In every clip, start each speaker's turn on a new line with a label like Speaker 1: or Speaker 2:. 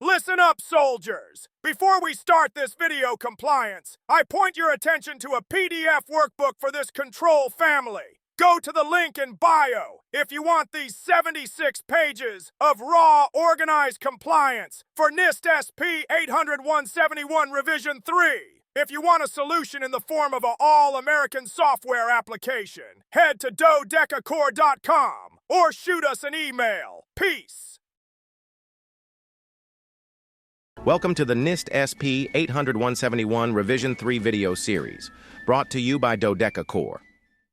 Speaker 1: Listen up, soldiers! Before we start this video compliance, I point your attention to a PDF workbook for this control family. Go to the link in bio if you want these 76 pages of raw, organized compliance for NIST SP 800-171 Revision 3. If you want a solution in the form of an all-American software application, head to DodecaCore.com or shoot us an email. Peace!
Speaker 2: Welcome to the NIST SP 800-171 Revision 3 video series, brought to you by DodecaCore.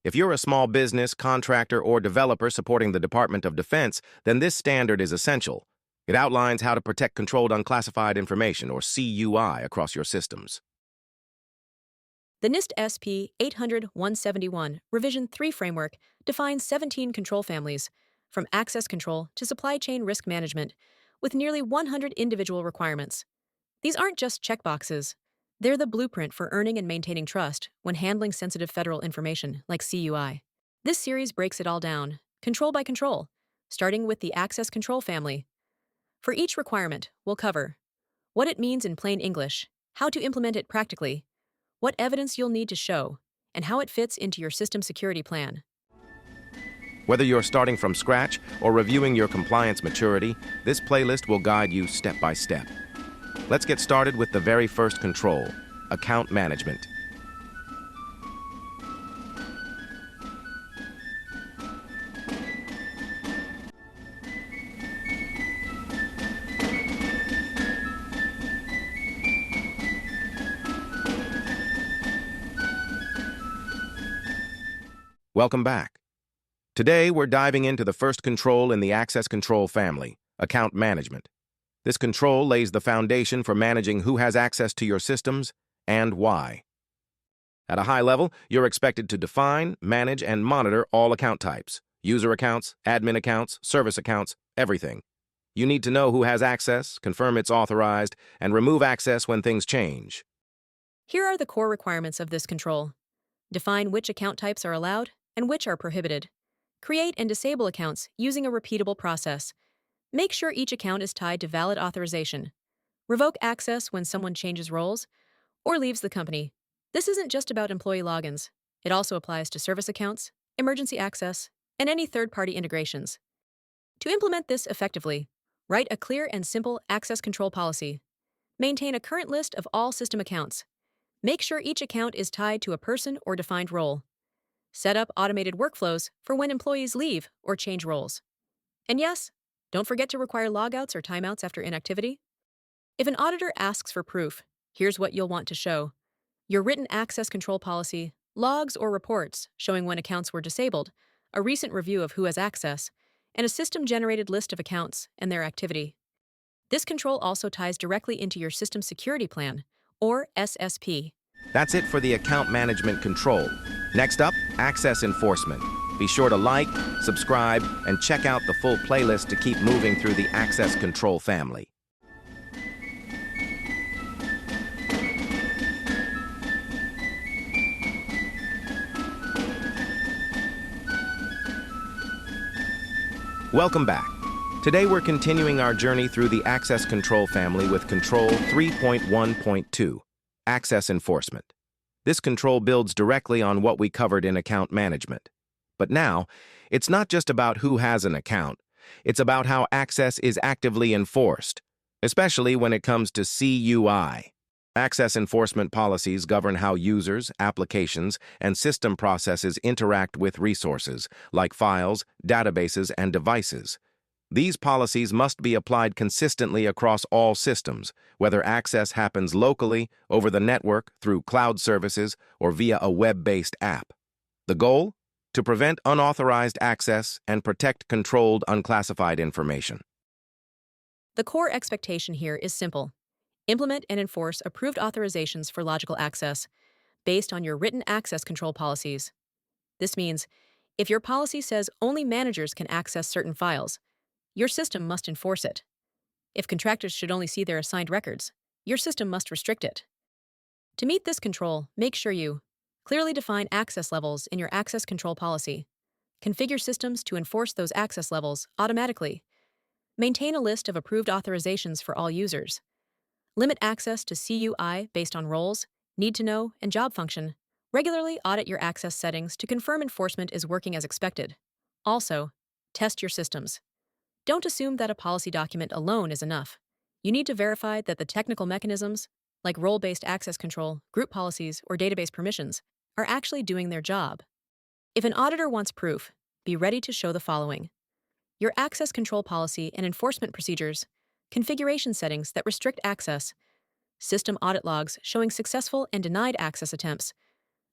Speaker 2: If you're a small business, contractor, or developer supporting the Department of Defense, then this standard is essential. It outlines how to protect controlled unclassified information, or CUI, across your systems.
Speaker 3: The NIST SP 800-171 Revision 3 framework defines 17 control families, from access control to supply chain risk management, with nearly 100 individual requirements. These aren't just checkboxes. They're the blueprint for earning and maintaining trust when handling sensitive federal information like CUI. This series breaks it all down, control by control, starting with the access control family. For each requirement, we'll cover what it means in plain English, how to implement it practically, what evidence you'll need to show, and how it fits into your system security plan.
Speaker 2: Whether you're starting from scratch or reviewing your compliance maturity, this playlist will guide you step by step. Let's get started with the very first control, account management. Welcome back. Today, we're diving into the first control in the access control family, account management. This control lays the foundation for managing who has access to your systems and why. At a high level, you're expected to define, manage, and monitor all account types, user accounts, admin accounts, service accounts, everything. You need to know who has access, confirm it's authorized, and remove access when things change.
Speaker 3: Here are the core requirements of this control. Define which account types are allowed and which are prohibited. Create and disable accounts using a repeatable process. Make sure each account is tied to valid authorization. Revoke access when someone changes roles or leaves the company. This isn't just about employee logins. It also applies to service accounts, emergency access, and any third-party integrations. To implement this effectively, write a clear and simple access control policy. Maintain a current list of all system accounts. Make sure each account is tied to a person or defined role. Set up automated workflows for when employees leave or change roles. And yes, don't forget to require logouts or timeouts after inactivity. If an auditor asks for proof, here's what you'll want to show: your written access control policy, logs or reports showing when accounts were disabled, a recent review of who has access, and a system-generated list of accounts and their activity. This control also ties directly into your System Security Plan, or SSP.
Speaker 2: That's it for the account management control. Next up, access enforcement. Be sure to like, subscribe, and check out the full playlist to keep moving through the access control family. Welcome back. Today we're continuing our journey through the access control family with Control 3.1.2, Access Enforcement. This control builds directly on what we covered in account management. But now, it's not just about who has an account. It's about how access is actively enforced, especially when it comes to CUI. Access enforcement policies govern how users, applications, and system processes interact with resources, like files, databases, and devices. These policies must be applied consistently across all systems, whether access happens locally, over the network, through cloud services, or via a web-based app. The goal? To prevent unauthorized access and protect controlled, unclassified information.
Speaker 3: The core expectation here is simple. Implement and enforce approved authorizations for logical access based on your written access control policies. This means, if your policy says only managers can access certain files, your system must enforce it. If contractors should only see their assigned records, your system must restrict it. To meet this control, make sure you clearly define access levels in your access control policy. Configure systems to enforce those access levels automatically. Maintain a list of approved authorizations for all users. Limit access to CUI based on roles, need to know, and job function. Regularly audit your access settings to confirm enforcement is working as expected. Also, test your systems. Don't assume that a policy document alone is enough. You need to verify that the technical mechanisms, like role-based access control, group policies, or database permissions, are actually doing their job. If an auditor wants proof, be ready to show the following: your access control policy and enforcement procedures, configuration settings that restrict access, system audit logs showing successful and denied access attempts,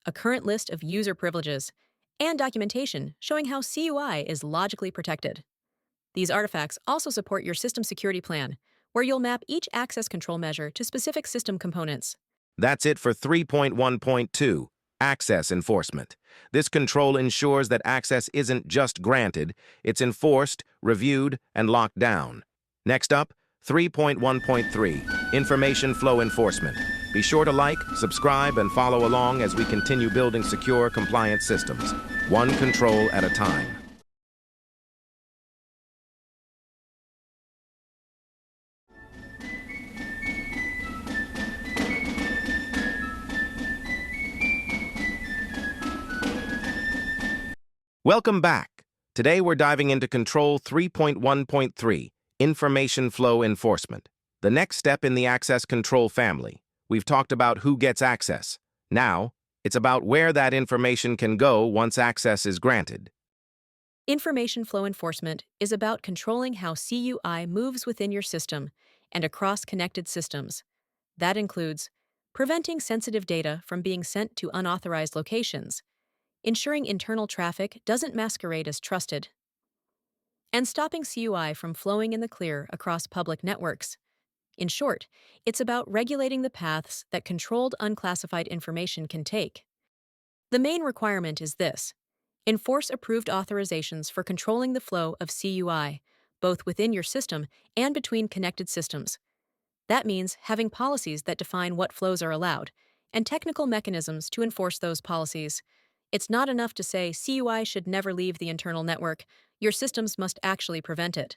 Speaker 3: a current list of user privileges, and documentation showing how CUI is logically protected. These artifacts also support your system security plan, where you'll map each access control measure to specific system components.
Speaker 2: That's it for 3.1.2, Access Enforcement. This control ensures that access isn't just granted, it's enforced, reviewed, and locked down. Next up, 3.1.3, Information Flow Enforcement. Be sure to like, subscribe, and follow along as we continue building secure, compliant systems, one control at a time. Welcome back. Today we're diving into Control 3.1.3, Information Flow Enforcement. The next step in the access control family. We've talked about who gets access. Now, it's about where that information can go once access is granted.
Speaker 3: Information flow enforcement is about controlling how CUI moves within your system and across connected systems. That includes preventing sensitive data from being sent to unauthorized locations, ensuring internal traffic doesn't masquerade as trusted, and stopping CUI from flowing in the clear across public networks. In short, it's about regulating the paths that controlled unclassified information can take. The main requirement is this: enforce approved authorizations for controlling the flow of CUI, both within your system and between connected systems. That means having policies that define what flows are allowed, and technical mechanisms to enforce those policies. It's not enough to say CUI should never leave the internal network. Your systems must actually prevent it.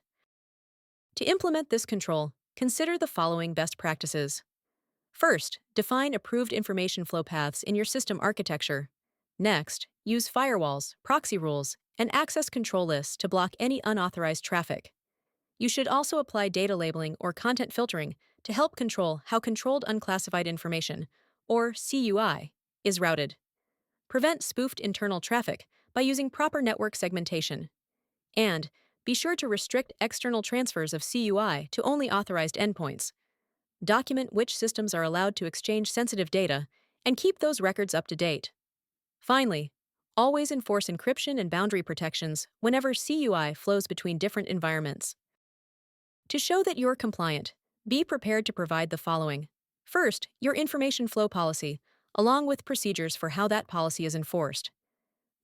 Speaker 3: To implement this control, consider the following best practices. First, define approved information flow paths in your system architecture. Next, use firewalls, proxy rules, and access control lists to block any unauthorized traffic. You should also apply data labeling or content filtering to help control how controlled unclassified information, or CUI, is routed. Prevent spoofed internal traffic by using proper network segmentation. And be sure to restrict external transfers of CUI to only authorized endpoints. Document which systems are allowed to exchange sensitive data and keep those records up to date. Finally, always enforce encryption and boundary protections whenever CUI flows between different environments. To show that you're compliant, be prepared to provide the following. First, your information flow policy, along with procedures for how that policy is enforced.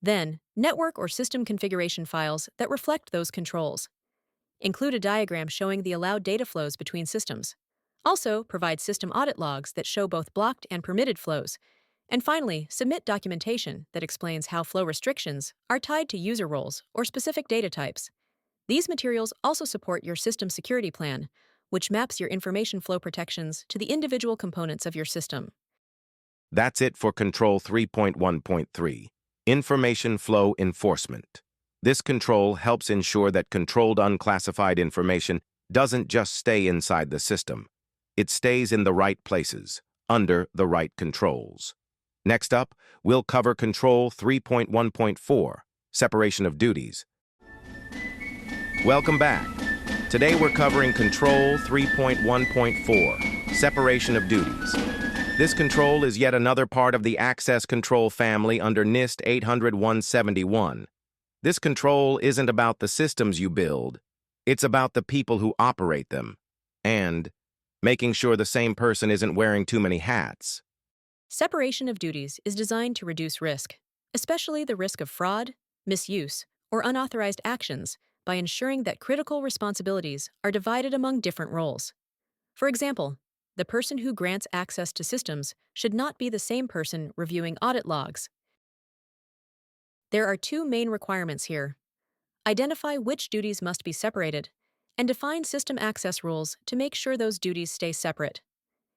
Speaker 3: Then, network or system configuration files that reflect those controls. Include a diagram showing the allowed data flows between systems. Also, provide system audit logs that show both blocked and permitted flows. And finally, submit documentation that explains how flow restrictions are tied to user roles or specific data types. These materials also support your system security plan, which maps your information flow protections to the individual components of your system.
Speaker 2: That's it for Control 3.1.3, Information Flow Enforcement. This control helps ensure that controlled unclassified information doesn't just stay inside the system. It stays in the right places, under the right controls. Next up, we'll cover Control 3.1.4, Separation of Duties. Welcome back. Today we're covering Control 3.1.4, Separation of Duties. This control is yet another part of the access control family under NIST 800-171. This control isn't about the systems you build, it's about the people who operate them, and making sure the same person isn't wearing too many hats.
Speaker 3: Separation of duties is designed to reduce risk, especially the risk of fraud, misuse, or unauthorized actions, by ensuring that critical responsibilities are divided among different roles. For example, the person who grants access to systems should not be the same person reviewing audit logs. There are two main requirements here. Identify which duties must be separated, and define system access rules to make sure those duties stay separate.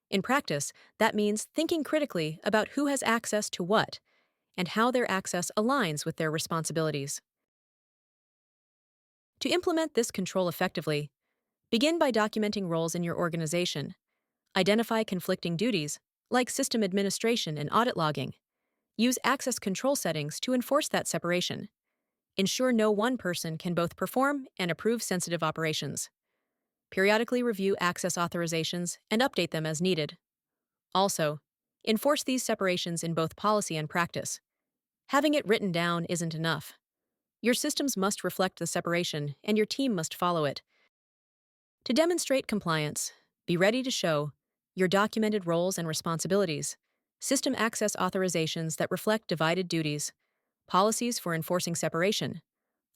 Speaker 3: In practice, that means thinking critically about who has access to what and how their access aligns with their responsibilities. To implement this control effectively, begin by documenting roles in your organization. Identify conflicting duties, like system administration and audit logging. Use access control settings to enforce that separation. Ensure no one person can both perform and approve sensitive operations. Periodically review access authorizations and update them as needed. Also, enforce these separations in both policy and practice. Having it written down isn't enough. Your systems must reflect the separation, and your team must follow it. To demonstrate compliance, be ready to show your documented roles and responsibilities, system access authorizations that reflect divided duties, policies for enforcing separation,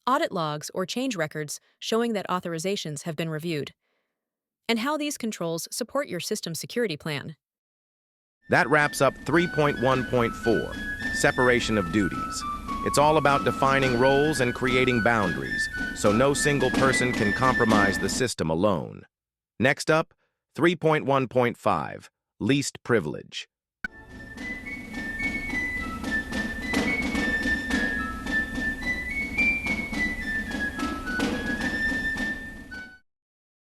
Speaker 3: audit logs or change records showing that authorizations have been reviewed, and how these controls support your system security plan.
Speaker 2: That wraps up 3.1.4, Separation of Duties. It's all about defining roles and creating boundaries, so no single person can compromise the system alone. Next up, 3.1.5, Least Privilege.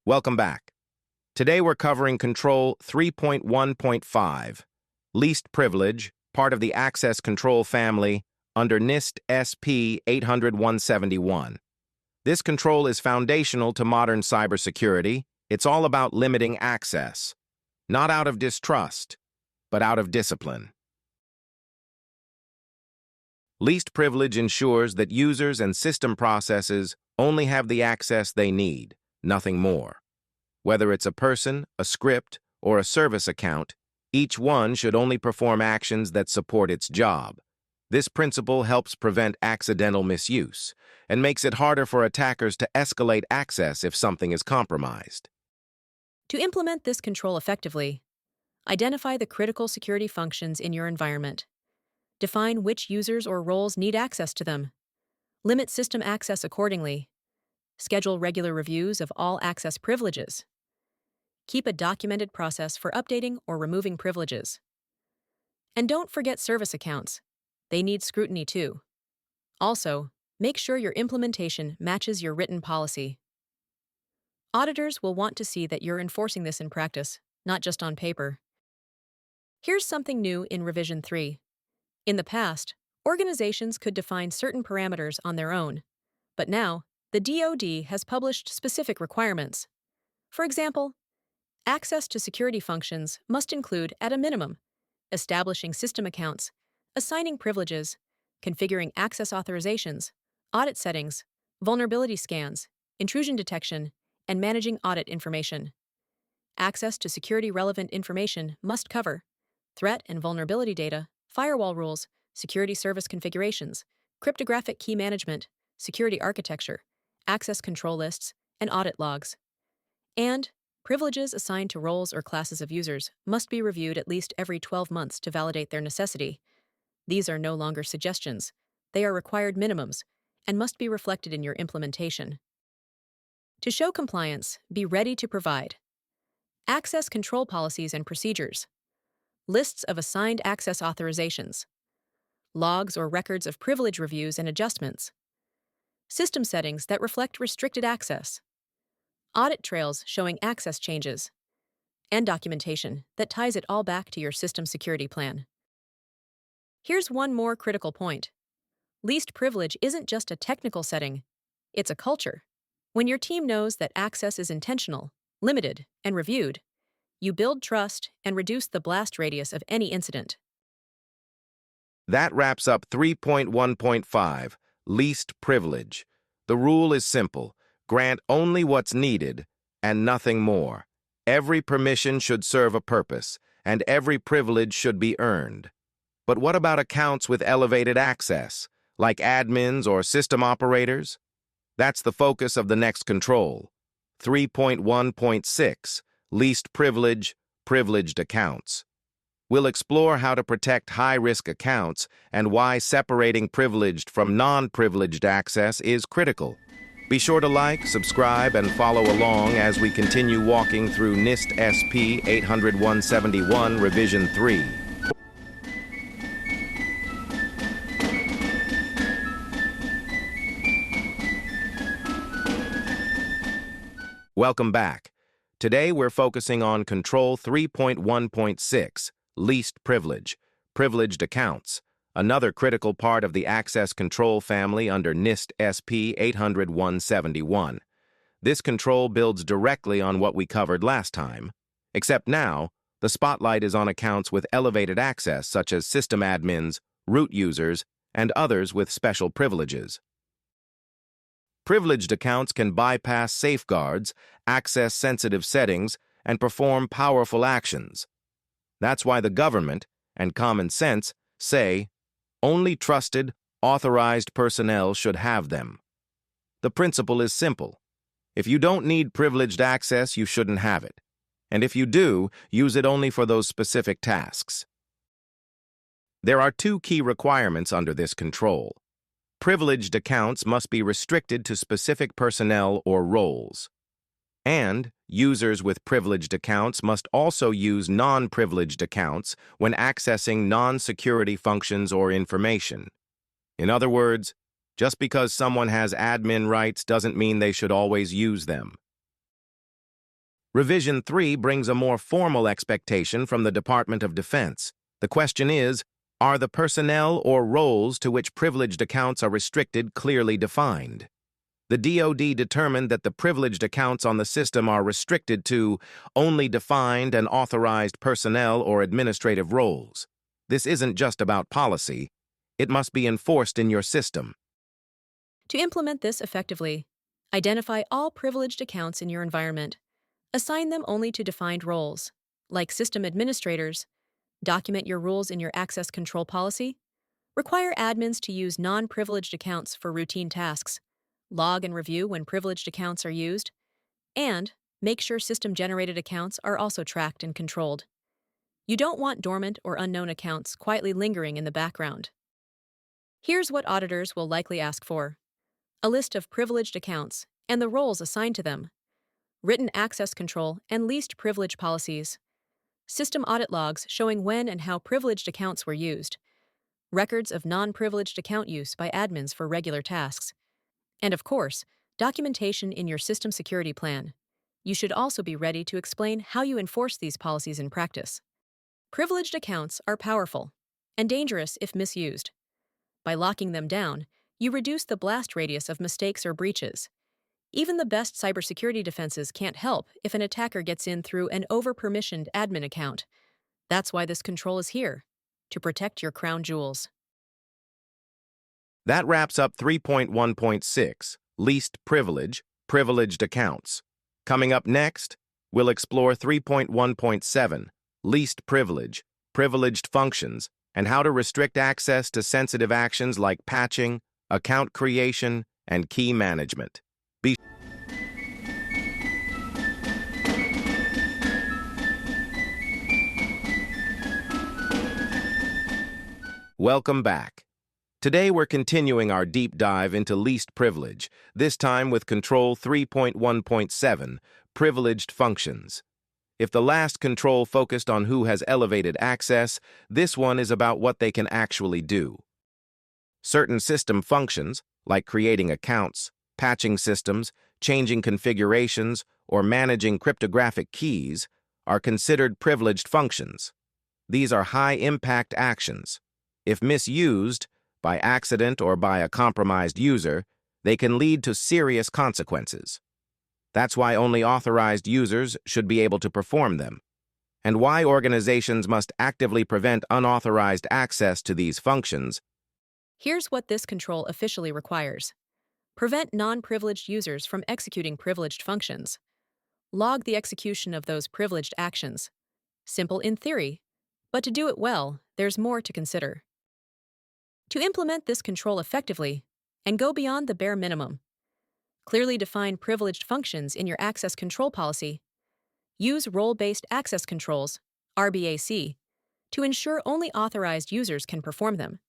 Speaker 2: Welcome back. Today we're covering Control 3.1.5, Least Privilege, part of the Access Control family under NIST SP 800-171. This control is foundational to modern cybersecurity. It's all about limiting access, not out of distrust, but out of discipline. Least privilege ensures that users and system processes only have the access they need, nothing more. Whether it's a person, a script, or a service account, each one should only perform actions that support its job. This principle helps prevent accidental misuse and makes it harder for attackers to escalate access if something is compromised.
Speaker 3: To implement this control effectively, identify the critical security functions in your environment. Define which users or roles need access to them. Limit system access accordingly. Schedule regular reviews of all access privileges. Keep a documented process for updating or removing privileges. And don't forget service accounts. They need scrutiny too. Also, make sure your implementation matches your written policy. Auditors will want to see that you're enforcing this in practice, not just on paper. Here's something new in Revision 3. In the past, organizations could define certain parameters on their own, but now, the DoD has published specific requirements. For example, access to security functions must include, at a minimum, establishing system accounts, assigning privileges, configuring access authorizations, audit settings, vulnerability scans, intrusion detection, and managing audit information. Access to security-relevant information must cover threat and vulnerability data, firewall rules, security service configurations, cryptographic key management, security architecture, access control lists, and audit logs. And privileges assigned to roles or classes of users must be reviewed at least every 12 months to validate their necessity. These are no longer suggestions. They are required minimums and must be reflected in your implementation. To show compliance, be ready to provide access control policies and procedures, lists of assigned access authorizations, logs or records of privilege reviews and adjustments, system settings that reflect restricted access, audit trails showing access changes, and documentation that ties it all back to your system security plan. Here's one more critical point. Least privilege isn't just a technical setting, it's a culture. When your team knows that access is intentional, limited, and reviewed, you build trust and reduce the blast radius of any incident.
Speaker 2: That wraps up 3.1.5, Least Privilege. The rule is simple. Grant only what's needed and nothing more. Every permission should serve a purpose, and every privilege should be earned. But what about accounts with elevated access, like admins or system operators? That's the focus of the next control. 3.1.6, Least Privilege, Privileged Accounts. We'll explore how to protect high-risk accounts and why separating privileged from non-privileged access is critical. Be sure to like, subscribe, and follow along as we continue walking through NIST SP 80171 Revision 3. Welcome back. Today we're focusing on Control 3.1.6, Least Privilege, Privileged Accounts, another critical part of the access control family under NIST SP 80171. This control builds directly on what we covered last time, except now, the spotlight is on accounts with elevated access such as system admins, root users, and others with special privileges. Privileged accounts can bypass safeguards, access sensitive settings, and perform powerful actions. That's why the government and common sense say only trusted, authorized personnel should have them. The principle is simple. If you don't need privileged access, you shouldn't have it. And if you do, use it only for those specific tasks. There are two key requirements under this control. Privileged accounts must be restricted to specific personnel or roles. And users with privileged accounts must also use non-privileged accounts when accessing non-security functions or information. In other words, just because someone has admin rights doesn't mean they should always use them. Revision 3 brings a more formal expectation from the Department of Defense. The question is, are the personnel or roles to which privileged accounts are restricted clearly defined? The DoD determined that the privileged accounts on the system are restricted to only defined and authorized personnel or administrative roles. This isn't just about policy. It must be enforced in your system.
Speaker 3: To implement this effectively, identify all privileged accounts in your environment. Assign them only to defined roles, like system administrators. Document your rules in your access control policy. Require admins to use non-privileged accounts for routine tasks. Log and review when privileged accounts are used. And make sure system-generated accounts are also tracked and controlled. You don't want dormant or unknown accounts quietly lingering in the background. Here's what auditors will likely ask for: a list of privileged accounts and the roles assigned to them, written access control and least privilege policies, system audit logs showing when and how privileged accounts were used, records of non-privileged account use by admins for regular tasks, and of course, documentation in your system security plan. You should also be ready to explain how you enforce these policies in practice. Privileged accounts are powerful and dangerous if misused. By locking them down, you reduce the blast radius of mistakes or breaches. Even the best cybersecurity defenses can't help if an attacker gets in through an over-permissioned admin account. That's why this control is here, to protect your crown jewels.
Speaker 2: That wraps up 3.1.6, Least Privilege, Privileged Accounts. Coming up next, we'll explore 3.1.7, Least Privilege, Privileged Functions, and how to restrict access to sensitive actions like patching, account creation, and key management. Welcome back. Today we're continuing our deep dive into least privilege, this time with Control 3.1.7, Privileged Functions. If the last control focused on who has elevated access, this one is about what they can actually do. Certain system functions, like creating accounts, patching systems, changing configurations, or managing cryptographic keys, are considered privileged functions. These are high-impact actions. If misused, by accident or by a compromised user, they can lead to serious consequences. That's why only authorized users should be able to perform them, and why organizations must actively prevent unauthorized access to these functions.
Speaker 3: Here's what this control officially requires. Prevent non-privileged users from executing privileged functions. Log the execution of those privileged actions. Simple in theory, but to do it well, there's more to consider. To implement this control effectively, and go beyond the bare minimum, clearly define privileged functions in your access control policy. Use role-based access controls, RBAC, to ensure only authorized users can perform them.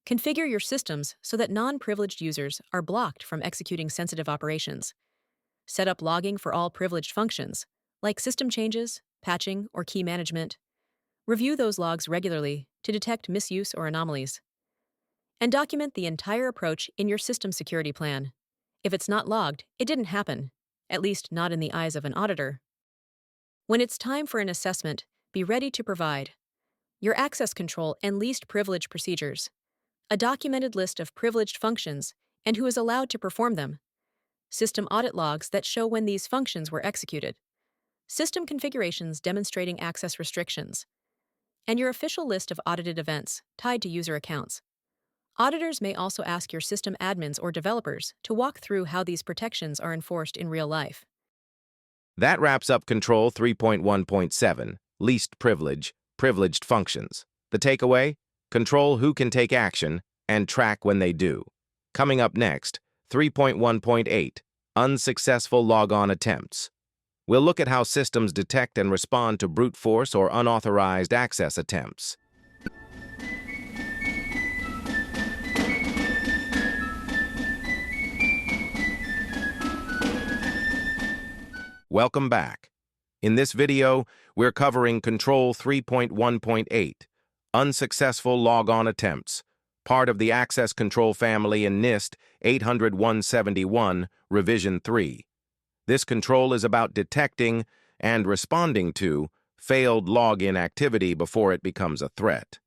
Speaker 3: Configure your systems so that non-privileged users are blocked from executing sensitive operations. Set up logging for all privileged functions, like system changes, patching, or key management. Review those logs regularly to detect misuse or anomalies. And document the entire approach in your system security plan. If it's not logged, it didn't happen, at least not in the eyes of an auditor. When it's time for an assessment, be ready to provide your access control and least privilege procedures, a documented list of privileged functions and who is allowed to perform them, system audit logs that show when these functions were executed, system configurations demonstrating access restrictions, and your official list of audited events tied to user accounts. Auditors may also ask your system admins or developers to walk through how these protections are enforced in real life.
Speaker 2: That wraps up Control 3.1.7, Least Privilege, Privileged Functions. The takeaway? Control who can take action and track when they do. Coming up next, 3.1.8, Unsuccessful Logon Attempts. We'll look at how systems detect and respond to brute force or unauthorized access attempts. Welcome back. In this video, we're covering Control 3.1.8, Unsuccessful Logon Attempts, part of the Access Control family in NIST 800-171, Revision 3. This control is about detecting and responding to failed login activity before it becomes a threat.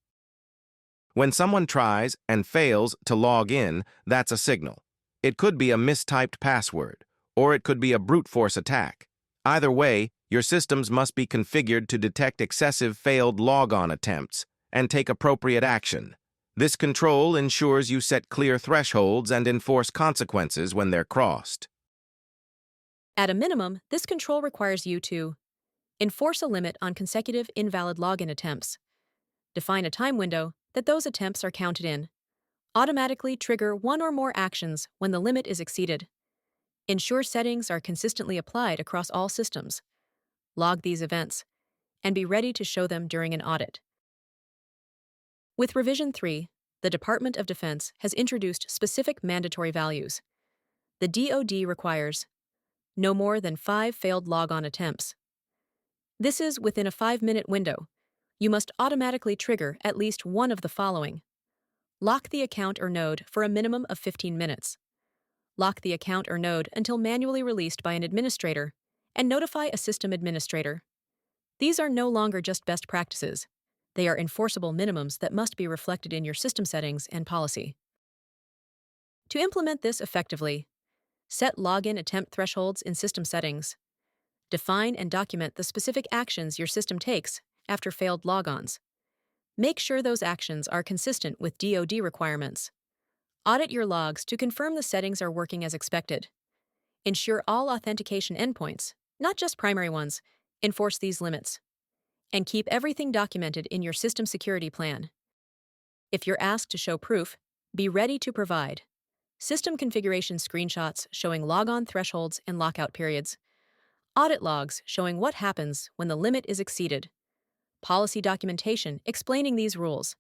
Speaker 2: When someone tries and fails to log in, that's a signal. It could be a mistyped password, or it could be a brute force attack. Either way, your systems must be configured to detect excessive failed logon attempts and take appropriate action. This control ensures you set clear thresholds and enforce consequences when they're crossed.
Speaker 3: At a minimum, this control requires you to enforce a limit on consecutive invalid login attempts, define a time window that those attempts are counted in, automatically trigger one or more actions when the limit is exceeded, ensure settings are consistently applied across all systems, log these events, and be ready to show them during an audit. With Revision 3, the Department of Defense has introduced specific mandatory values. The DoD requires no more than 5 failed logon attempts. This is within a 5-minute window. You must automatically trigger at least one of the following. Lock the account or node for a minimum of 15 minutes. Lock the account or node until manually released by an administrator, and notify a system administrator. These are no longer just best practices. They are enforceable minimums that must be reflected in your system settings and policy. To implement this effectively, set login attempt thresholds in system settings. Define and document the specific actions your system takes after failed logons. Make sure those actions are consistent with DoD requirements. Audit your logs to confirm the settings are working as expected. Ensure all authentication endpoints, not just primary ones, enforce these limits. And keep everything documented in your system security plan. If you're asked to show proof, be ready to provide system configuration screenshots showing logon thresholds and lockout periods, audit logs showing what happens when the limit is exceeded, policy documentation explaining these rules,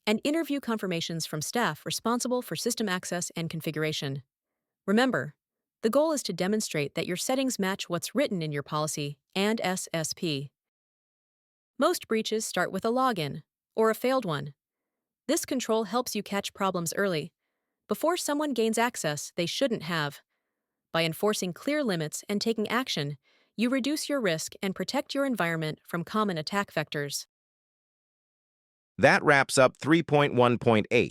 Speaker 3: and interview confirmations from staff responsible for system access and configuration. Remember, the goal is to demonstrate that your settings match what's written in your policy and SSP. Most breaches start with a login, or a failed one. This control helps you catch problems early, before someone gains access they shouldn't have. By enforcing clear limits and taking action, you reduce your risk and protect your environment from common attack vectors.
Speaker 2: That wraps up 3.1.8,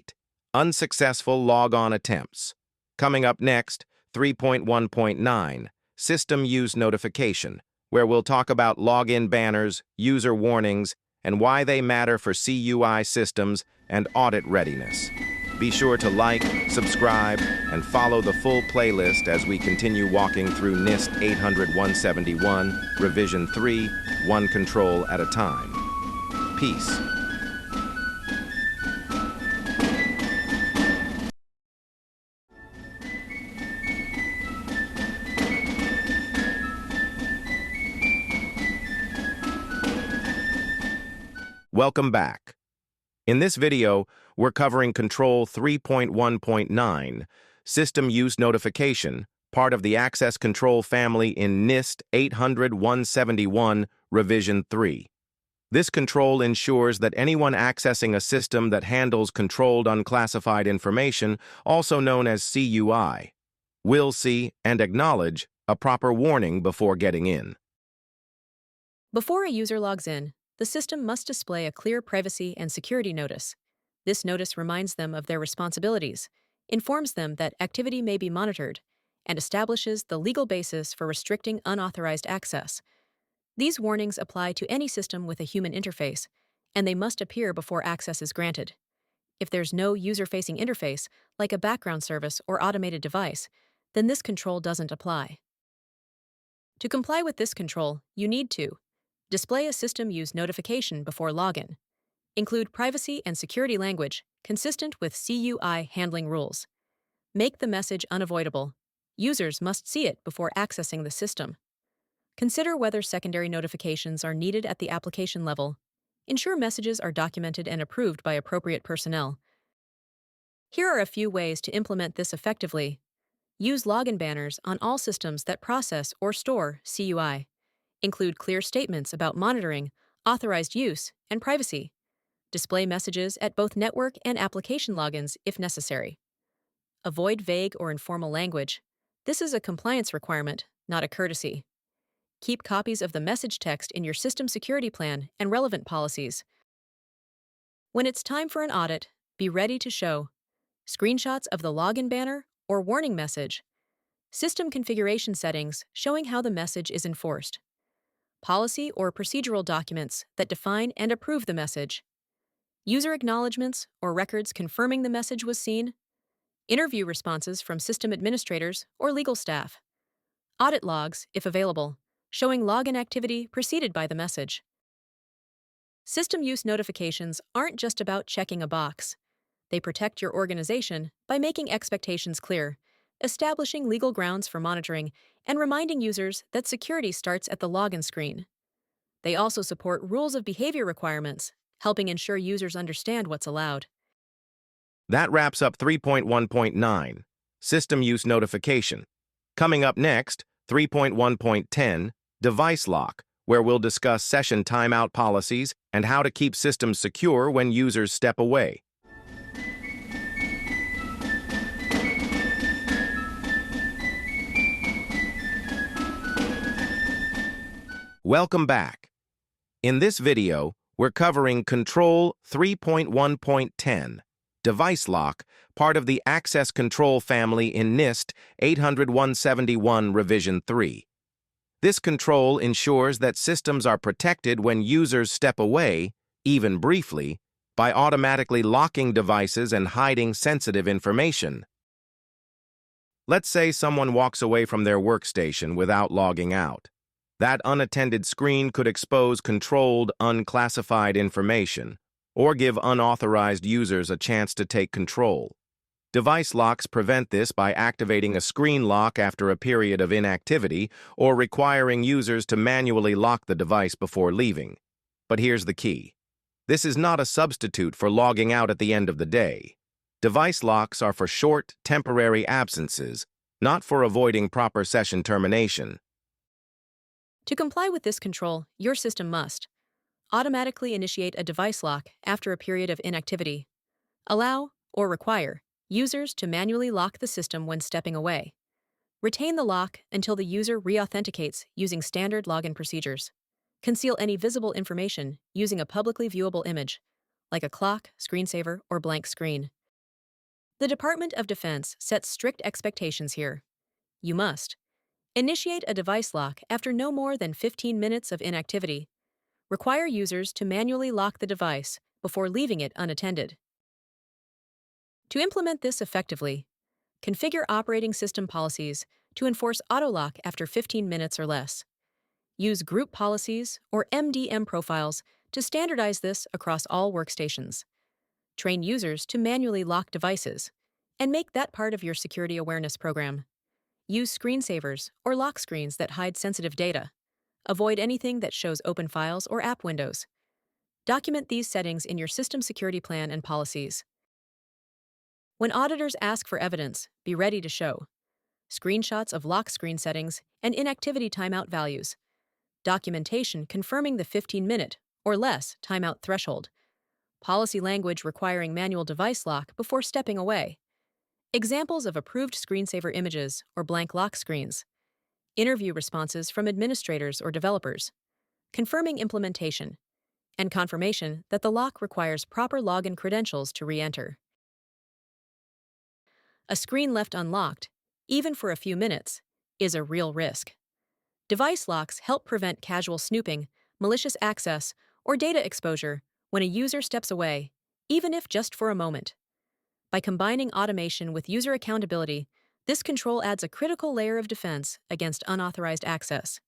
Speaker 2: Unsuccessful Logon Attempts. Coming up next, 3.1.9, System Use Notification, where we'll talk about login banners, user warnings, and why they matter for CUI systems and audit readiness. Be sure to like, subscribe, and follow the full playlist as we continue walking through NIST 800-171, Revision 3, one control at a time. Peace. Welcome back. In this video, we're covering Control 3.1.9, System Use Notification, part of the Access Control family in NIST 800-171, Revision 3. This control ensures that anyone accessing a system that handles controlled unclassified information, also known as CUI, will see and acknowledge a proper warning before getting in.
Speaker 3: Before a user logs in, the system must display a clear privacy and security notice. This notice reminds them of their responsibilities, informs them that activity may be monitored, and establishes the legal basis for restricting unauthorized access. These warnings apply to any system with a human interface, and they must appear before access is granted. If there's no user-facing interface, like a background service or automated device, then this control doesn't apply. To comply with this control, you need to display a system use notification before login. Include privacy and security language consistent with CUI handling rules. Make the message unavoidable. Users must see it before accessing the system. Consider whether secondary notifications are needed at the application level. Ensure messages are documented and approved by appropriate personnel. Here are a few ways to implement this effectively. Use login banners on all systems that process or store CUI. Include clear statements about monitoring, authorized use, and privacy. Display messages at both network and application logins if necessary. Avoid vague or informal language. This is a compliance requirement, not a courtesy. Keep copies of the message text in your system security plan and relevant policies. When it's time for an audit, be ready to show screenshots of the login banner or warning message, system configuration settings showing how the message is enforced, policy or procedural documents that define and approve the message, user acknowledgments or records confirming the message was seen, interview responses from system administrators or legal staff, audit logs, if available, showing login activity preceded by the message. System use notifications aren't just about checking a box. They protect your organization by making expectations clear, establishing legal grounds for monitoring, and reminding users that security starts at the login screen. They also support rules of behavior requirements, helping ensure users understand what's allowed.
Speaker 2: That wraps up 3.1.9, System Use Notification. Coming up next, 3.1.10, Device Lock, where we'll discuss session timeout policies and how to keep systems secure when users step away. Welcome back. In this video, we're covering Control 3.1.10, Device Lock, part of the Access Control family in NIST 800-171 Revision 3. This control ensures that systems are protected when users step away, even briefly, by automatically locking devices and hiding sensitive information. Let's say someone walks away from their workstation without logging out. That unattended screen could expose controlled, unclassified information, or give unauthorized users a chance to take control. Device locks prevent this by activating a screen lock after a period of inactivity or requiring users to manually lock the device before leaving. But here's the key. This is not a substitute for logging out at the end of the day. Device locks are for short, temporary absences, not for avoiding proper session termination.
Speaker 3: To comply with this control, your system must automatically initiate a device lock after a period of inactivity, allow, or require, users to manually lock the system when stepping away, retain the lock until the user re-authenticates using standard login procedures, conceal any visible information using a publicly viewable image, like a clock, screensaver, or blank screen. The Department of Defense sets strict expectations here. You must initiate a device lock after no more than 15 minutes of inactivity, require users to manually lock the device before leaving it unattended. To implement this effectively, configure operating system policies to enforce auto-lock after 15 minutes or less. Use group policies or MDM profiles to standardize this across all workstations. Train users to manually lock devices, and make that part of your security awareness program. Use screensavers or lock screens that hide sensitive data. Avoid anything that shows open files or app windows. Document these settings in your system security plan and policies. When auditors ask for evidence, be ready to show screenshots of lock screen settings and inactivity timeout values, documentation confirming the 15-minute or less timeout threshold, policy language requiring manual device lock before stepping away, examples of approved screensaver images or blank lock screens, interview responses from administrators or developers, confirming implementation, and confirmation that the lock requires proper login credentials to re-enter. A screen left unlocked, even for a few minutes, is a real risk. Device locks help prevent casual snooping, malicious access, or data exposure when a user steps away, even if just for a moment. By combining automation with user accountability, this control adds a critical layer of defense against unauthorized access.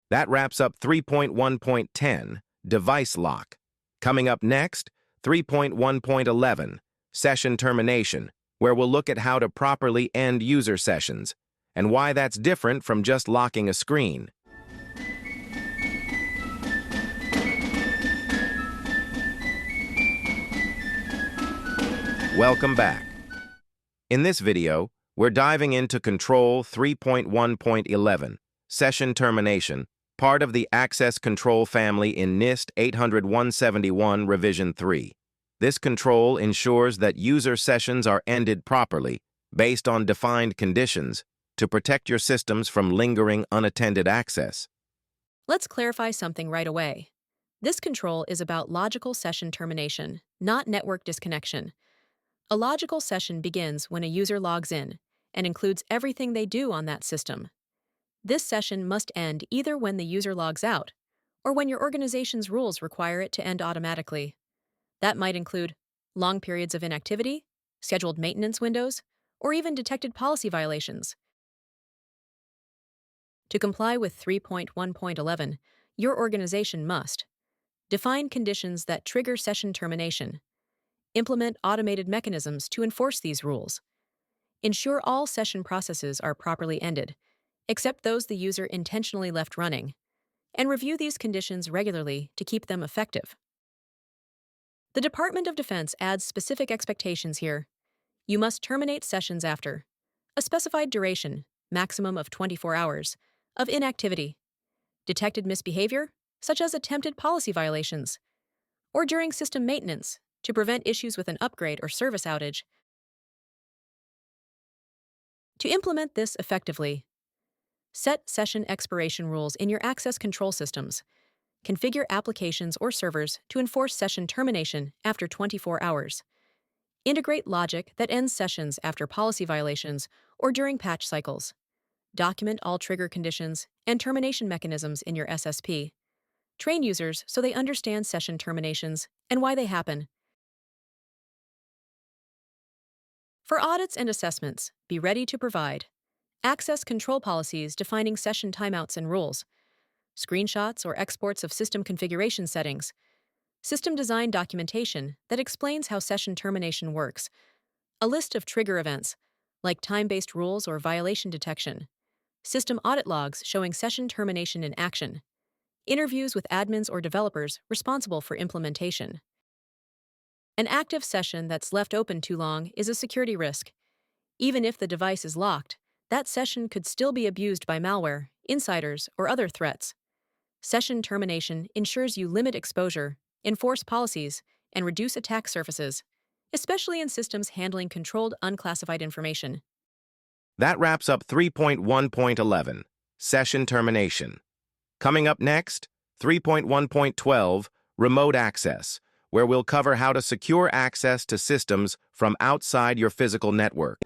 Speaker 2: That wraps up 3.1.10, Device Lock. Coming up next, 3.1.11, Session Termination, where we'll look at how to properly end user sessions, and why that's different from just locking a screen. Welcome back. In this video, we're diving into Control 3.1.11, Session Termination, part of the Access Control family in NIST 800-171 Revision 3. This control ensures that user sessions are ended properly, based on defined conditions, to protect your systems from lingering unattended access.
Speaker 3: Let's clarify something right away. This control is about logical session termination, not network disconnection. A logical session begins when a user logs in and includes everything they do on that system. This session must end either when the user logs out or when your organization's rules require it to end automatically. That might include long periods of inactivity, scheduled maintenance windows, or even detected policy violations. To comply with 3.1.11, your organization must define conditions that trigger session termination, implement automated mechanisms to enforce these rules, ensure all session processes are properly ended, except those the user intentionally left running, and review these conditions regularly to keep them effective. The Department of Defense adds specific expectations here. You must terminate sessions after a specified duration, maximum of 24 hours, of inactivity, detected misbehavior, such as attempted policy violations, or during system maintenance to prevent issues with an upgrade or service outage. To implement this effectively, set session expiration rules in your access control systems. Configure applications or servers to enforce session termination after 24 hours. Integrate logic that ends sessions after policy violations or during patch cycles. Document all trigger conditions and termination mechanisms in your SSP. Train users so they understand session terminations and why they happen. For audits and assessments, be ready to provide access control policies defining session timeouts and rules, screenshots or exports of system configuration settings, system design documentation that explains how session termination works, a list of trigger events, like time-based rules or violation detection, system audit logs showing session termination in action, interviews with admins or developers responsible for implementation. An active session that's left open too long is a security risk. Even if the device is locked, that session could still be abused by malware, insiders, or other threats. Session termination ensures you limit exposure, enforce policies, and reduce attack surfaces, especially in systems handling controlled unclassified information.
Speaker 2: That wraps up 3.1.11, Session Termination. Coming up next, 3.1.12, Remote Access, where we'll cover how to secure access to systems from outside your physical network.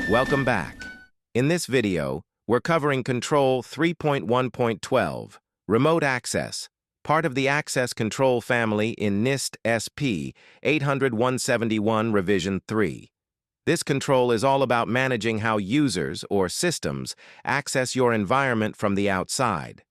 Speaker 2: Welcome back. In this video, we're covering Control 3.1.12, Remote Access, part of the Access Control family in NIST SP 800-171 Revision 3. This control is all about managing how users or systems access your environment from the outside.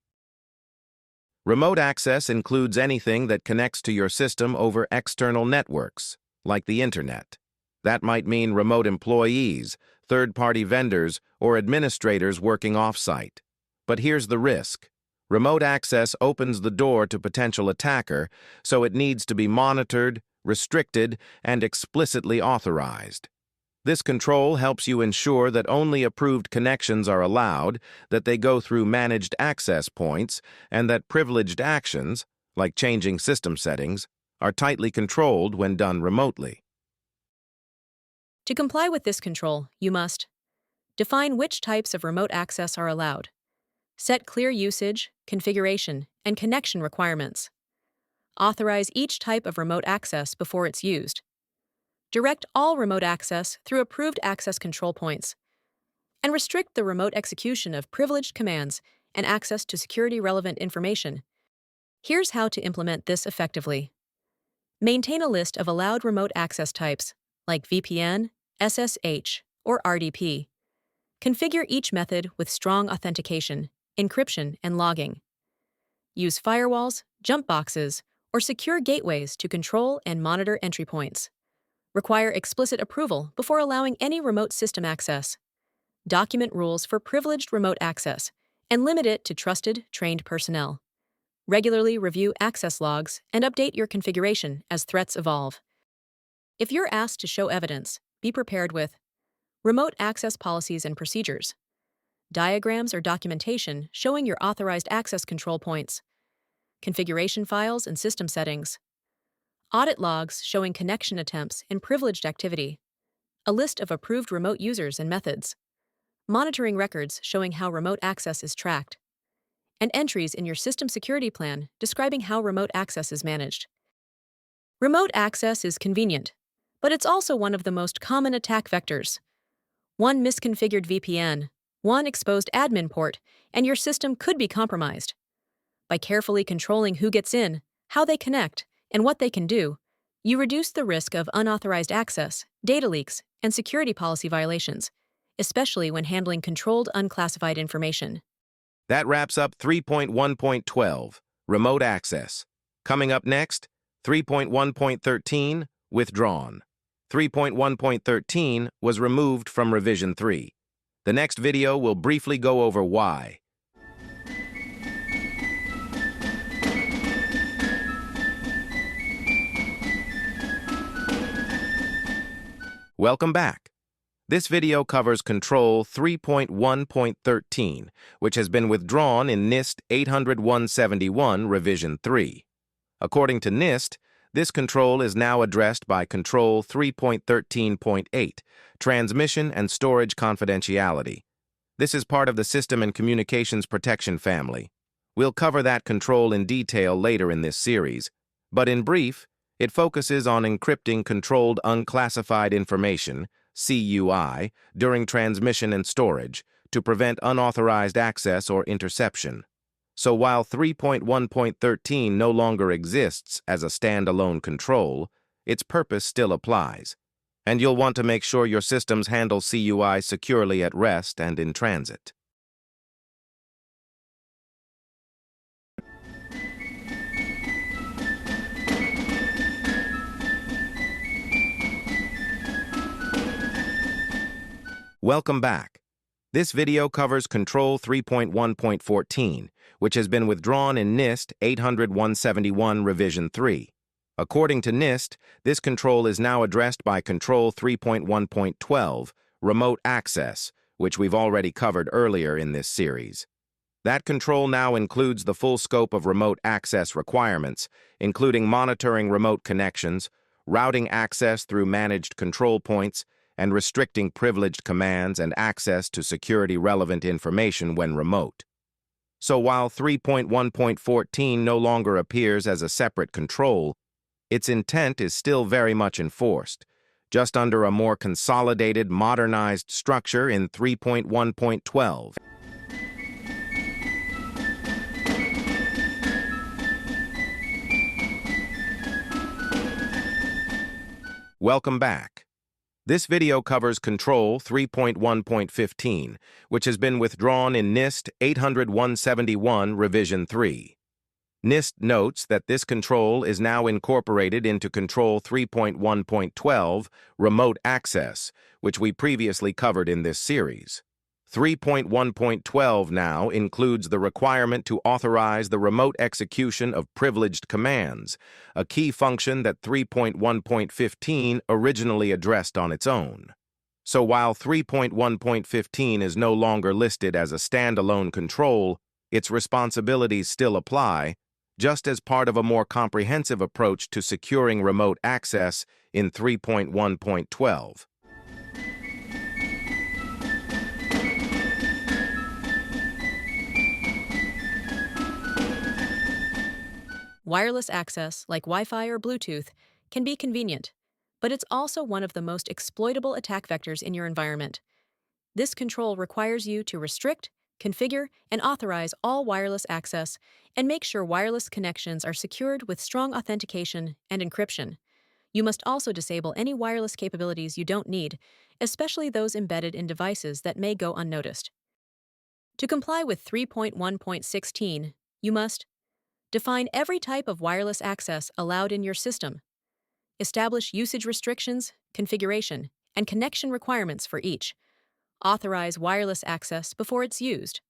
Speaker 2: Remote access includes anything that connects to your system over external networks, like the Internet. That might mean remote employees, third-party vendors, or administrators working off-site. But here's the risk. Remote access opens the door to potential attacker, so it needs to be monitored, restricted, and explicitly authorized. This control helps you ensure that only approved connections are allowed, that they go through managed access points, and that privileged actions, like changing system settings, are tightly controlled when done remotely.
Speaker 3: To comply with this control, you must define which types of remote access are allowed, set clear usage, configuration, and connection requirements, authorize each type of remote access before it's used, direct all remote access through approved access control points, and restrict the remote execution of privileged commands and access to security-relevant information. Here's how to implement this effectively. Maintain a list of allowed remote access types, like VPN, SSH, or RDP. Configure each method with strong authentication, encryption, and logging. Use firewalls, jump boxes, or secure gateways to control and monitor entry points. Require explicit approval before allowing any remote system access. Document rules for privileged remote access and limit it to trusted, trained personnel. Regularly review access logs and update your configuration as threats evolve. If you're asked to show evidence, be prepared with remote access policies and procedures, diagrams or documentation showing your authorized access control points, configuration files and system settings, audit logs showing connection attempts and privileged activity, a list of approved remote users and methods, monitoring records showing how remote access is tracked, and entries in your system security plan describing how remote access is managed. Remote access is convenient, but it's also one of the most common attack vectors. One misconfigured VPN, one exposed admin port, and your system could be compromised. By carefully controlling who gets in, how they connect, and what they can do, you reduce the risk of unauthorized access, data leaks, and security policy violations, especially when handling controlled unclassified information.
Speaker 2: That wraps up 3.1.12, Remote Access. Coming up next, 3.1.13, Withdrawn. 3.1.13 was removed from Revision 3. The next video will briefly go over why. Welcome back. This video covers Control 3.1.13, which has been withdrawn in NIST 800-171 Revision 3. According to NIST, this control is now addressed by Control 3.13.8, Transmission and Storage Confidentiality. This is part of the System and Communications Protection family. We'll cover that control in detail later in this series, but in brief, it focuses on encrypting controlled unclassified information, CUI, during transmission and storage to prevent unauthorized access or interception. So while 3.1.13 no longer exists as a standalone control, its purpose still applies, and you'll want to make sure your systems handle CUI securely at rest and in transit. Welcome back. This video covers Control 3.1.14, which has been withdrawn in NIST 800-171 Revision 3. According to NIST, this control is now addressed by Control 3.1.12, Remote Access, which we've already covered earlier in this series. That control now includes the full scope of remote access requirements, including monitoring remote connections, routing access through managed control points, and restricting privileged commands and access to security-relevant information when remote. So while 3.1.14 no longer appears as a separate control, its intent is still very much enforced, just under a more consolidated, modernized structure in 3.1.12. Welcome back. This video covers Control 3.1.15, which has been withdrawn in NIST 800-171 Revision 3. NIST notes that this control is now incorporated into Control 3.1.12, Remote Access, which we previously covered in this series. 3.1.12 now includes the requirement to authorize the remote execution of privileged commands, a key function that 3.1.15 originally addressed on its own. So while 3.1.15 is no longer listed as a standalone control, its responsibilities still apply, just as part of a more comprehensive approach to securing remote access in 3.1.12.
Speaker 3: Wireless access, like Wi-Fi or Bluetooth, can be convenient, but it's also one of the most exploitable attack vectors in your environment. This control requires you to restrict, configure, and authorize all wireless access and make sure wireless connections are secured with strong authentication and encryption. You must also disable any wireless capabilities you don't need, especially those embedded in devices that may go unnoticed. To comply with 3.1.16, you must define every type of wireless access allowed in your system. Establish usage restrictions, configuration, and connection requirements for each. Authorize wireless access before it's used.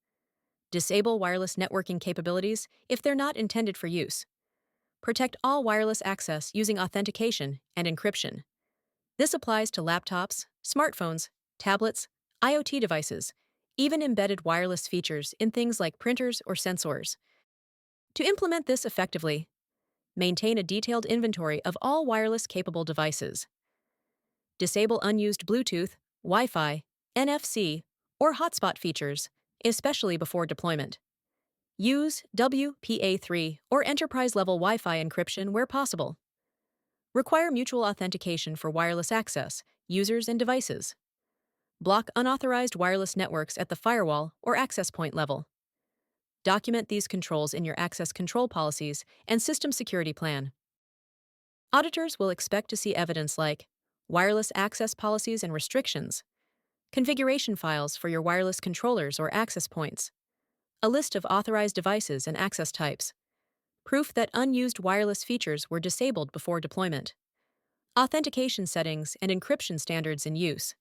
Speaker 3: Disable wireless networking capabilities if they're not intended for use. Protect all wireless access using authentication and encryption. This applies to laptops, smartphones, tablets, IoT devices, even embedded wireless features in things like printers or sensors. To implement this effectively, maintain a detailed inventory of all wireless-capable devices. Disable unused Bluetooth, Wi-Fi, NFC, or hotspot features, especially before deployment. Use WPA3 or enterprise-level Wi-Fi encryption where possible. Require mutual authentication for wireless access, users, and devices. Block unauthorized wireless networks at the firewall or access point level. Document these controls in your access control policies and system security plan. Auditors will expect to see evidence like wireless access policies and restrictions, configuration files for your wireless controllers or access points, a list of authorized devices and access types, proof that unused wireless features were disabled before deployment, authentication settings and encryption standards in use,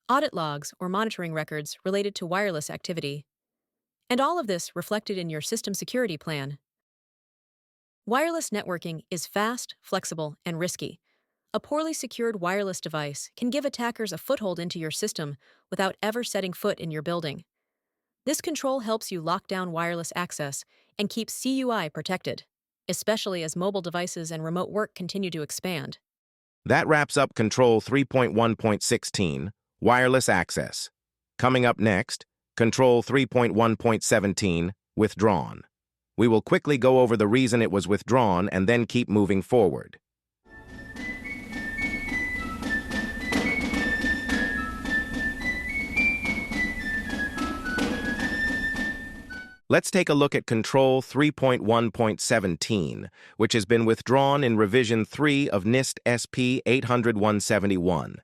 Speaker 3: audit logs or monitoring records related to wireless activity, and all of this reflected in your system security plan. Wireless networking is fast, flexible, and risky. A poorly secured wireless device can give attackers a foothold into your system without ever setting foot in your building. This control helps you lock down wireless access and keep CUI protected, especially as mobile devices and remote work continue to expand.
Speaker 2: That wraps up Control 3.1.16, Wireless Access. Coming up next, Control 3.1.17, Withdrawn. We will quickly go over the reason it was withdrawn and then keep moving forward. Let's take a look at Control 3.1.17, which has been withdrawn in Revision 3 of NIST SP 800-171.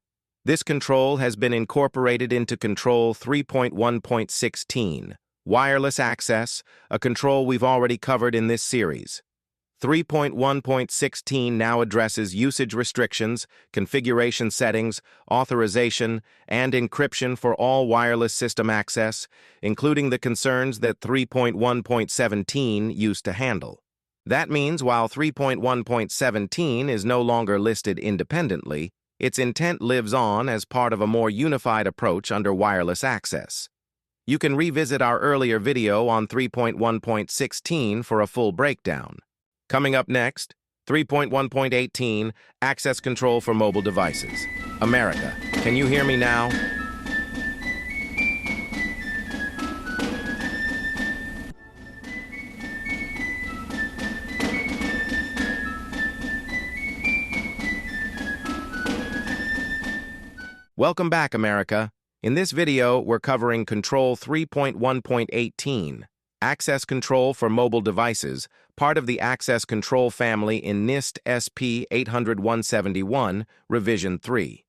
Speaker 2: This control has been incorporated into Control 3.1.16, Wireless Access, a control we've already covered in this series. 3.1.16 now addresses usage restrictions, configuration settings, authorization, and encryption for all wireless system access, including the concerns that 3.1.17 used to handle. That means while 3.1.17 is no longer listed independently, its intent lives on as part of a more unified approach under wireless access. You can revisit our earlier video on 3.1.16 for a full breakdown. Coming up next, 3.1.18, Access Control for Mobile Devices. America, can you hear me now? Welcome back, America. In this video, we're covering Control 3.1.18, Access Control for Mobile Devices, part of the Access Control family in NIST SP 800-171, Revision 3.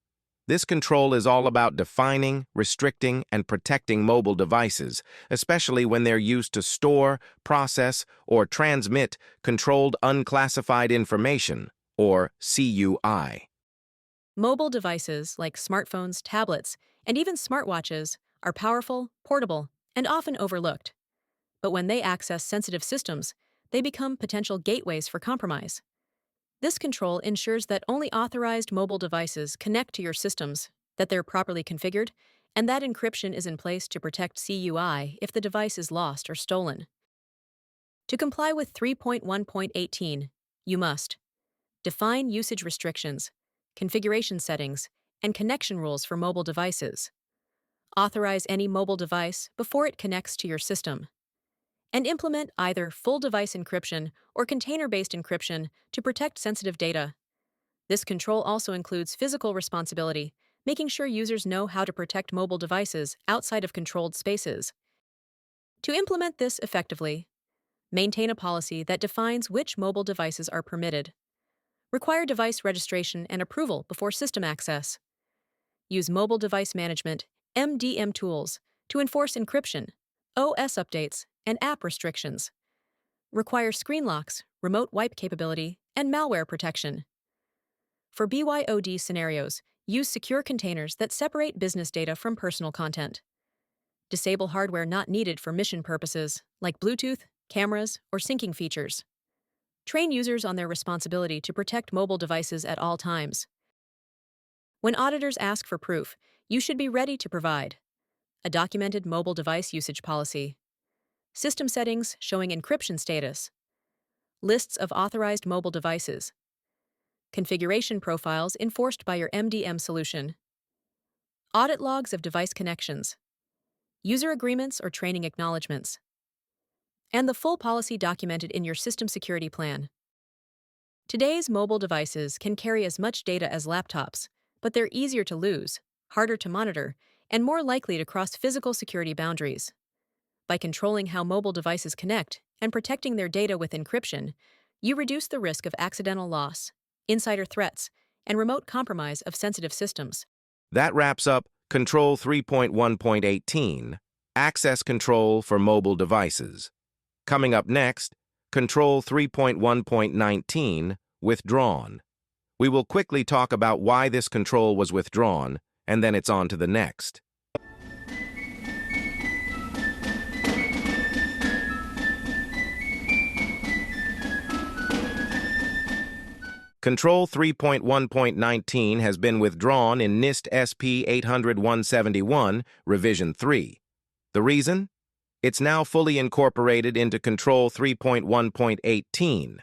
Speaker 2: This control is all about defining, restricting, and protecting mobile devices, especially when they're used to store, process, or transmit controlled unclassified information, or CUI.
Speaker 3: Mobile devices like smartphones, tablets, and even smartwatches are powerful, portable, and often overlooked. But when they access sensitive systems, they become potential gateways for compromise. This control ensures that only authorized mobile devices connect to your systems, that they're properly configured, and that encryption is in place to protect CUI if the device is lost or stolen. To comply with 3.1.18, you must define usage restrictions, configuration settings, and connection rules for mobile devices. Authorize any mobile device before it connects to your system. And implement either full device encryption or container-based encryption to protect sensitive data. This control also includes physical responsibility, making sure users know how to protect mobile devices outside of controlled spaces. To implement this effectively, maintain a policy that defines which mobile devices are permitted. Require device registration and approval before system access. Use mobile device management (MDM) tools to enforce encryption, OS updates, and app restrictions. Require screen locks, remote wipe capability, and malware protection. For BYOD scenarios, use secure containers that separate business data from personal content. Disable hardware not needed for mission purposes, like Bluetooth, cameras, or syncing features. Train users on their responsibility to protect mobile devices at all times. When auditors ask for proof, you should be ready to provide a documented mobile device usage policy, system settings showing encryption status, lists of authorized mobile devices, configuration profiles enforced by your MDM solution, audit logs of device connections, user agreements or training acknowledgements, and the full policy documented in your system security plan. Today's mobile devices can carry as much data as laptops, but they're easier to lose, harder to monitor, and more likely to cross physical security boundaries. By controlling how mobile devices connect and protecting their data with encryption, you reduce the risk of accidental loss, insider threats, and remote compromise of sensitive systems.
Speaker 2: That wraps up Control 3.1.18, Access Control for Mobile Devices. Coming up next, Control 3.1.19, Withdrawn. We will quickly talk about why this control was withdrawn, and then it's on to the next. Control 3.1.19 has been withdrawn in NIST SP 800-171, Revision 3. The reason? It's now fully incorporated into Control 3.1.18,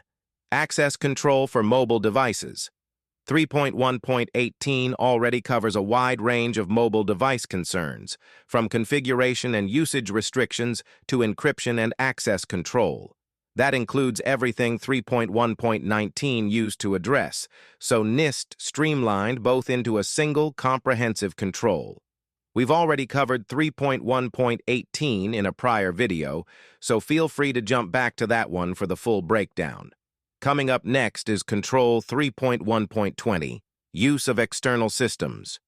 Speaker 2: Access Control for Mobile Devices. 3.1.18 already covers a wide range of mobile device concerns, from configuration and usage restrictions to encryption and access control. That includes everything 3.1.19 used to address, so NIST streamlined both into a single comprehensive control. We've already covered 3.1.18 in a prior video, so feel free to jump back to that one for the full breakdown. Coming up next is Control 3.1.20, Use of External Systems.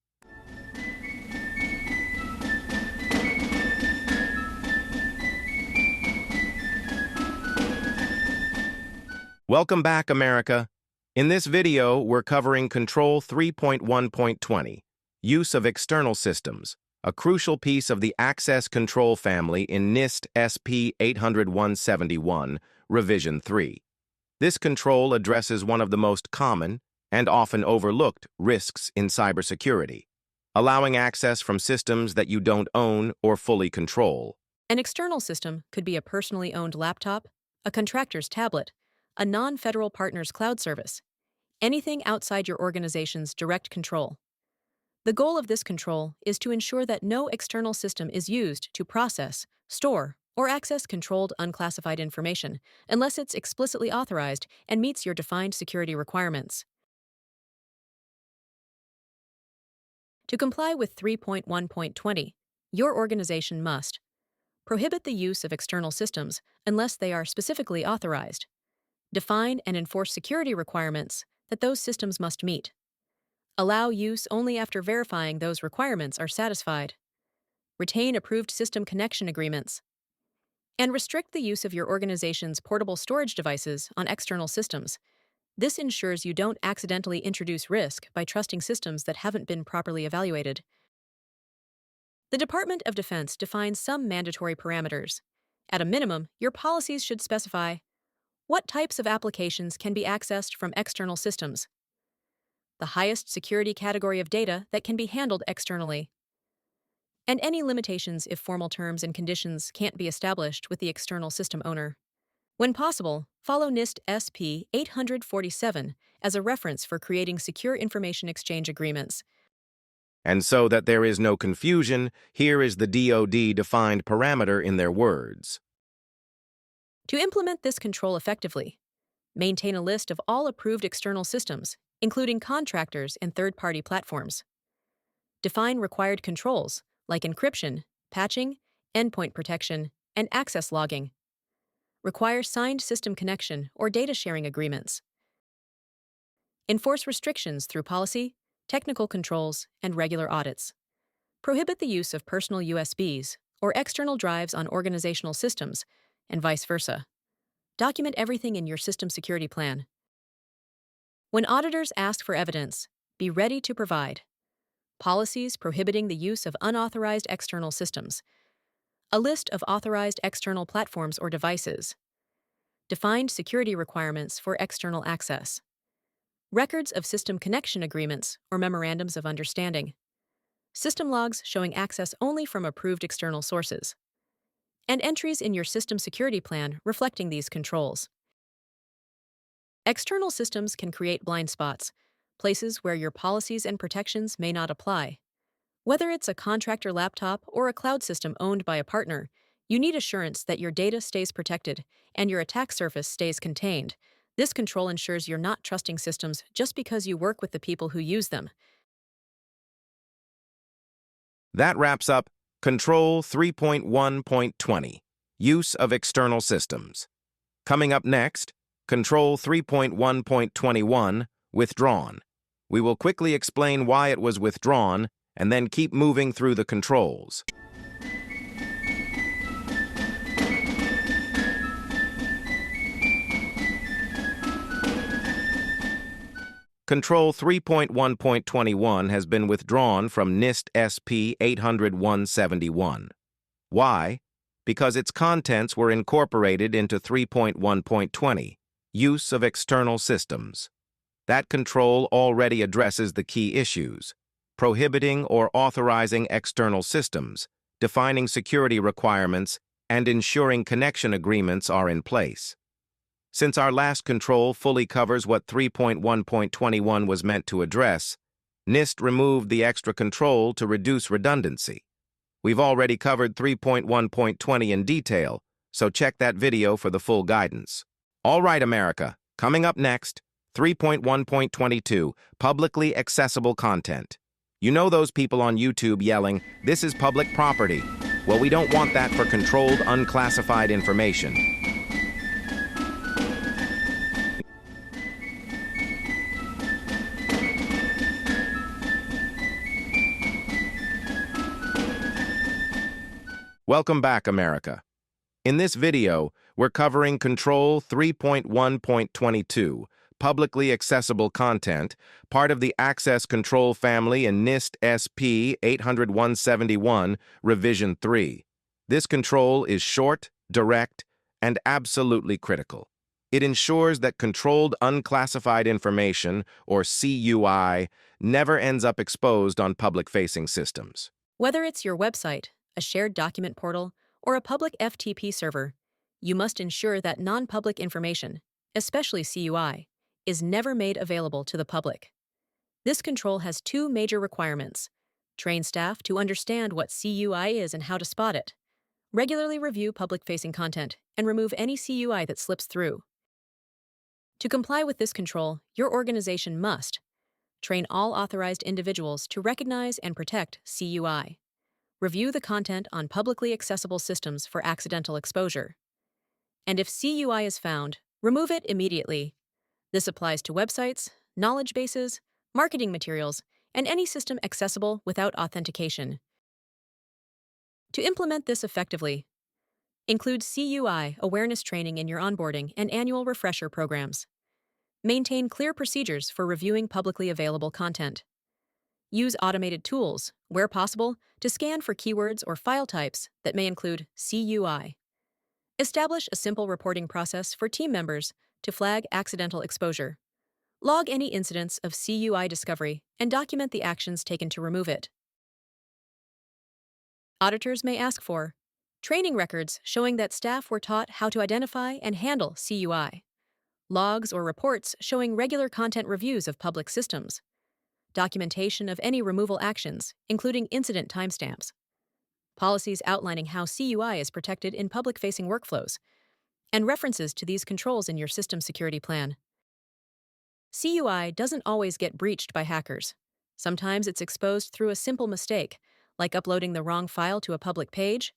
Speaker 2: Welcome back, America. In this video, we're covering Control 3.1.20, Use of External Systems, a crucial piece of the access control family in NIST SP 800-171, Revision 3. This control addresses one of the most common and often overlooked risks in cybersecurity, allowing access from systems that you don't own or fully control.
Speaker 3: An external system could be a personally owned laptop, a contractor's tablet, a non-federal partner's cloud service, anything outside your organization's direct control. The goal of this control is to ensure that no external system is used to process, store, or access controlled unclassified information unless it's explicitly authorized and meets your defined security requirements. To comply with 3.1.20, your organization must prohibit the use of external systems unless they are specifically authorized. Define and enforce security requirements that those systems must meet. Allow use only after verifying those requirements are satisfied. Retain approved system connection agreements. And restrict the use of your organization's portable storage devices on external systems. This ensures you don't accidentally introduce risk by trusting systems that haven't been properly evaluated. The Department of Defense defines some mandatory parameters. At a minimum, your policies should specify what types of applications can be accessed from external systems, the highest security category of data that can be handled externally, and any limitations if formal terms and conditions can't be established with the external system owner. When possible, follow NIST SP 847 as a reference for creating secure information exchange agreements.
Speaker 2: And so that there is no confusion, here is the DoD-defined parameter in their words.
Speaker 3: To implement this control effectively, maintain a list of all approved external systems, including contractors and third-party platforms. Define required controls, like encryption, patching, endpoint protection, and access logging. Require signed system connection or data sharing agreements. Enforce restrictions through policy, technical controls, and regular audits. Prohibit the use of personal USBs or external drives on organizational systems, and vice versa. Document everything in your system security plan. When auditors ask for evidence, be ready to provide. Policies prohibiting the use of unauthorized external systems. A list of authorized external platforms or devices. Defined security requirements for external access. Records of system connection agreements or memorandums of understanding. System logs showing access only from approved external sources. And entries in your system security plan reflecting these controls. External systems can create blind spots, places where your policies and protections may not apply. Whether it's a contractor laptop or a cloud system owned by a partner, you need assurance that your data stays protected and your attack surface stays contained. This control ensures you're not trusting systems just because you work with the people who use them.
Speaker 2: That wraps up Control 3.1.20, Use of External Systems. Coming up next, Control 3.1.21, Withdrawn. We will quickly explain why it was withdrawn and then keep moving through the controls. Control 3.1.21 has been withdrawn from NIST SP 80171. Why? Because its contents were incorporated into 3.1.20, Use of External Systems. That control already addresses the key issues: prohibiting or authorizing external systems, defining security requirements, and ensuring connection agreements are in place. Since our last control fully covers what 3.1.21 was meant to address, NIST removed the extra control to reduce redundancy. We've already covered 3.1.20 in detail, so check that video for the full guidance. All right, America, coming up next, 3.1.22, Publicly Accessible Content. You know those people on YouTube yelling, "This is public property." Well, we don't want that for controlled, unclassified information. Welcome back, America. In this video, we're covering Control 3.1.22, Publicly Accessible Content, part of the Access Control family in NIST SP 80171, Revision 3. This control is short, direct, and absolutely critical. It ensures that controlled unclassified information, or CUI, never ends up exposed on public-facing systems.
Speaker 3: Whether it's your website, a shared document portal, or a public FTP server, you must ensure that non-public information, especially CUI, is never made available to the public. This control has two major requirements: train staff to understand what CUI is and how to spot it, regularly review public-facing content, and remove any CUI that slips through. To comply with this control, your organization must train all authorized individuals to recognize and protect CUI. Review the content on publicly accessible systems for accidental exposure. And if CUI is found, remove it immediately. This applies to websites, knowledge bases, marketing materials, and any system accessible without authentication. To implement this effectively, include CUI awareness training in your onboarding and annual refresher programs. Maintain clear procedures for reviewing publicly available content. Use automated tools, where possible, to scan for keywords or file types that may include CUI. Establish a simple reporting process for team members to flag accidental exposure. Log any incidents of CUI discovery and document the actions taken to remove it. Auditors may ask for training records showing that staff were taught how to identify and handle CUI, logs or reports showing regular content reviews of public systems, documentation of any removal actions, including incident timestamps, policies outlining how CUI is protected in public-facing workflows, and references to these controls in your system security plan. CUI doesn't always get breached by hackers. Sometimes it's exposed through a simple mistake, like uploading the wrong file to a public page.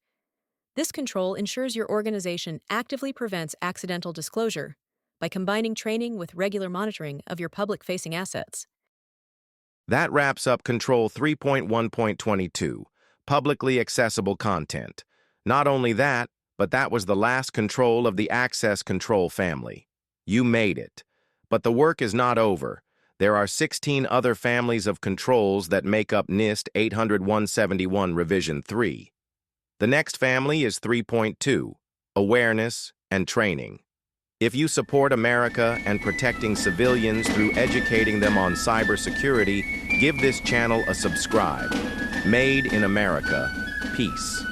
Speaker 3: This control ensures your organization actively prevents accidental disclosure by combining training with regular monitoring of your public-facing assets.
Speaker 2: That wraps up Control 3.1.22, Publicly Accessible Content. Not only that, but that was the last control of the access control family. You made it. But the work is not over. There are 16 other families of controls that make up NIST 800-171 Revision 3. The next family is 3.2, Awareness and Training. If you support America and protecting civilians through educating them on cybersecurity, give this channel a subscribe. Made in America. Peace.